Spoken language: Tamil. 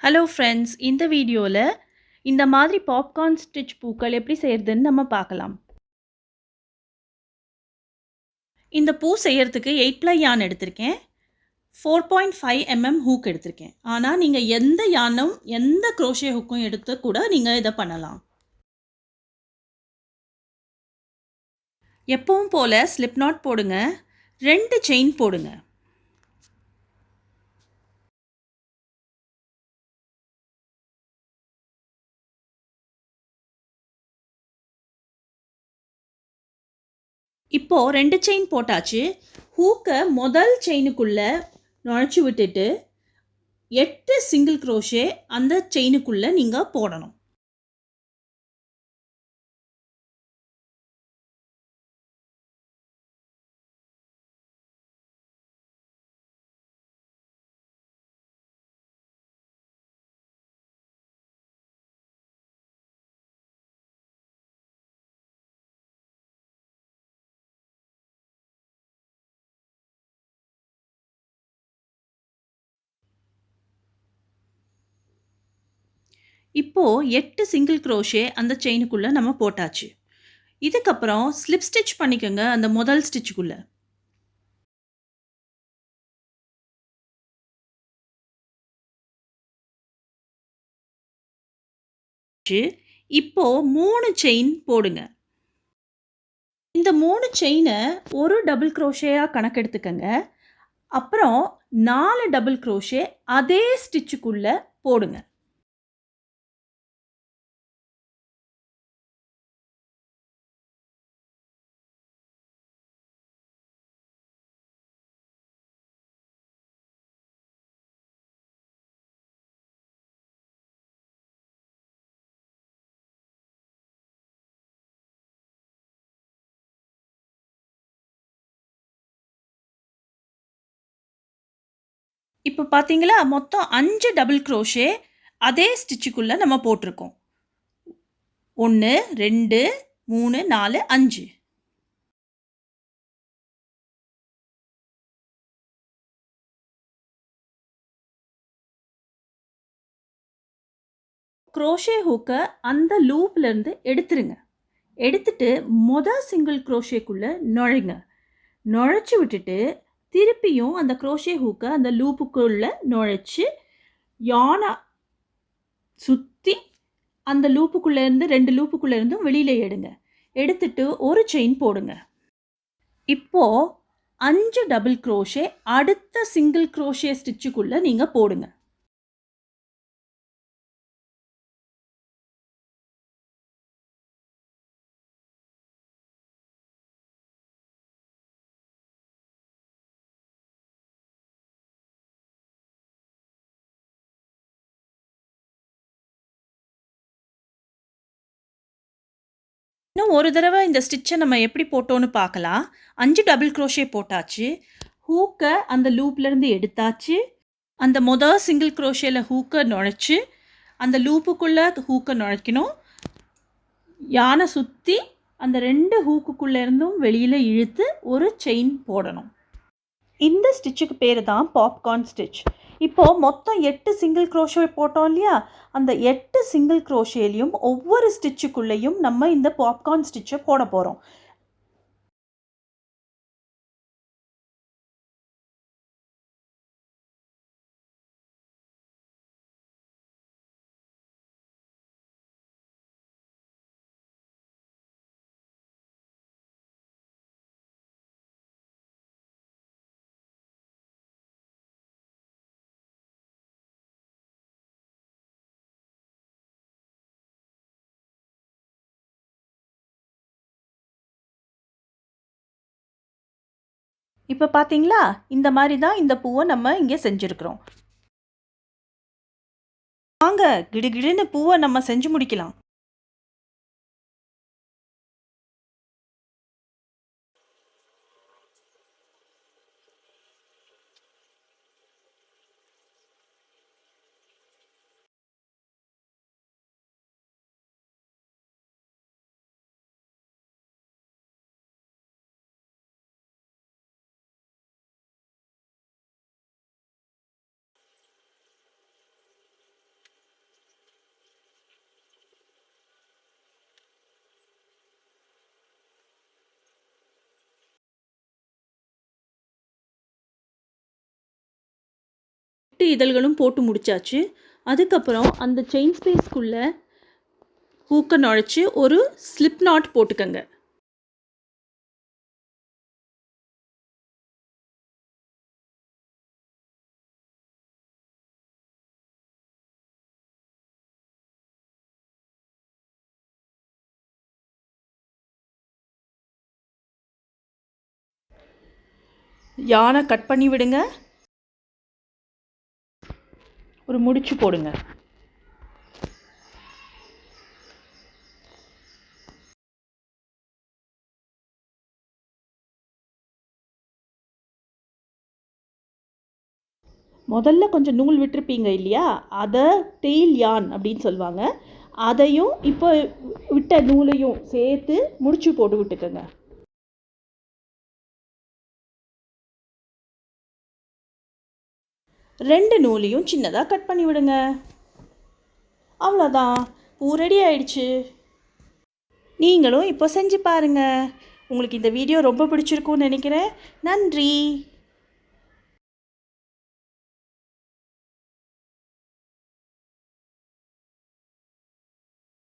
ஹலோ ஃப்ரெண்ட்ஸ், இந்த வீடியோவில் இந்த மாதிரி பாப்கார்ன் ஸ்டிச் பூக்கள் எப்படி செய்கிறதுன்னு நம்ம பார்க்கலாம். இந்த பூ செய்கிறதுக்கு 8 யான் எடுத்திருக்கேன். 4.5 ஹூக் எடுத்திருக்கேன். ஆனால் நீங்கள் எந்த யானும் எந்த க்ரோஷே ஹூக்கும் எடுத்து கூட நீங்கள் இதை பண்ணலாம். எப்பவும் போல் ஸ்லிப் நாட் போடுங்க, 2 செயின் போடுங்க. இப்போது 2 செயின் போட்டாச்சு. ஹூக்கை முதல் செயினுக்குள்ளே நுழைச்சி விட்டுட்டு 8 சிங்கிள் க்ரோஷே அந்த செயினுக்குள்ளே நீங்கள் போடணும். இப்போது 8 சிங்கிள் க்ரோஷே அந்த செயினுக்குள்ளே நம்ம போட்டாச்சு. இதுக்கப்புறம் ஸ்லிப் ஸ்டிச் பண்ணிக்கோங்க அந்த முதல் ஸ்டிச்சுக்குள்ளே. இப்போது 3 செயின் போடுங்க. இந்த 3 செயினை ஒரு டபுள் க்ரோஷேயாக கணக்கெடுத்துக்கங்க. அப்புறம் 4 டபுள் க்ரோஷே அதே ஸ்டிச்சுக்குள்ளே போடுங்க. இப்போ பார்த்தீங்களா, மொத்தம் 5 டபுள் க்ரோஷே அதே ஸ்டிச்சுக்குள்ளே நம்ம போட்டிருக்கோம். 1 2 3 4 5. க்ரோஷே ஹூக்கை அந்த லூப்லேருந்து எடுத்துருங்க. எடுத்துட்டு சிங்கிள் க்ரோஷேக்குள்ளே நுழைச்சி விட்டுட்டு திருப்பியும் அந்த க்ரோஷே ஹூக்கை அந்த லூப்புக்குள்ளே நுழைச்சி யானை சுற்றி அந்த லூப்புக்குள்ளேருந்து 2 லூப்புக்குள்ளேருந்தும் வெளியில் எடுத்துட்டு ஒரு செயின் போடுங்க. இப்போது 5 டபுள் க்ரோஷே அடுத்த சிங்கிள் க்ரோஷே ஸ்டிச்சுக்குள்ளே நீங்கள் போடுங்க. இன்னும் ஒரு தடவை இந்த ஸ்டிச்சை நம்ம எப்படி போட்டோன்னு பார்க்கலாம். 5 டபுள் க்ரோஷே போட்டாச்சு. ஹூக்கை அந்த லூப்லேருந்து எடுத்தாச்சு. அந்த சிங்கிள் க்ரோஷேல ஹூக்கை நுழைச்சி அந்த லூப்புக்குள்ளே ஹூக்கை நுழைக்கணும். யானை சுற்றி அந்த 2 ஹூக்குக்குள்ளேருந்தும் வெளியில் இழுத்து ஒரு செயின் போடணும். இந்த ஸ்டிச்சுக்கு பேர் தான் பாப்கார்ன் ஸ்டிச். இப்போது மொத்தம் 8 சிங்கிள் க்ரோஷே போட்டோம் இல்லையா, அந்த 8 சிங்கிள் க்ரோஷேலையும் ஒவ்வொரு ஸ்டிச்சுக்குள்ளேயும் நம்ம இந்த பாப்கார்ன் ஸ்டிச்சை போட போகிறோம். இப்போ பார்த்தீங்களா, இந்த மாதிரி தான் இந்த பூவை நம்ம இங்கே செஞ்சுருக்கிறோம். வாங்க கிடுகிடுன்னு பூவை நம்ம செஞ்சு முடிக்கலாம். 8 இதழ்களும் போட்டு முடிச்சாச்சு. அதுக்கப்புறம் அந்த செயின் ஸ்பேஸ்க்குள்ளே ஹூக்கை நுழைச்சி ஒரு ஸ்லிப் நாட் போட்டுக்கங்க. யானை கட் பண்ணி விடுங்க. ஒரு முடிச்சு போடுங்க. முதல்ல கொஞ்சம் நூல் விட்டுருப்பீங்க இல்லையா, அதை டெயில் யான் அப்படின்னு சொல்லுவாங்க. அதையும் இப்போ விட்ட நூலையும் சேர்த்து முடிச்சு போட்டு விட்டுக்கோங்க. ரெண்டு நூலையும் சின்னதாக கட் பண்ணி விடுங்க. அவ்வளோதான், பூ ரெடி ஆயிடுச்சு. நீங்களும் இப்போ செஞ்சு பாருங்கள். உங்களுக்கு இந்த வீடியோ ரொம்ப பிடிச்சிருக்கும்னு நினைக்கிறேன். நன்றி.